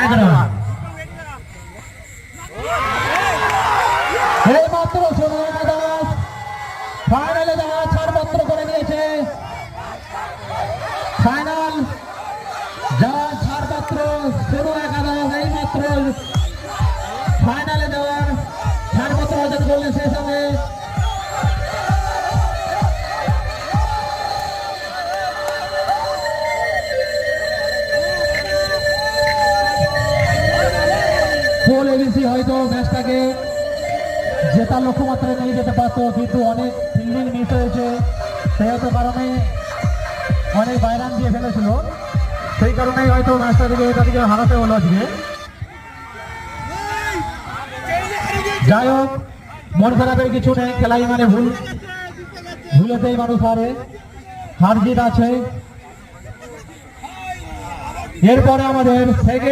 1 run. এই মাত্র সোনু একাদশ ফাইনালে যাওয়ার ছাড়পত্র করে নিয়েছে। ফাইনাল যাওয়ার ছাড়পত্র সোনু একাদশ এই মাত্র ফাইনালে যাওয়ার ছাড়পত্র অর্জন করলে সেই সঙ্গে ফুল এবিসি হয়তো ম্যাচটাকে জেতার লক্ষ্যমাত্রায় নিয়ে যেতে পারত, কিন্তু অনেক ফিল্ডিং মিস হয়েছে, সেহেতু কারণে অনেক বাইরান দিয়ে ফেলেছিল, সেই কারণেই হয়তো ম্যাচটাকে এটাকে হারাতে হলো আজকে। যাই হোক, মন খারাপের কিছু নেই, খেলাই মানে ভুলেতেই মানুষ হারে, হার জিত আছে। এরপরে আমাদের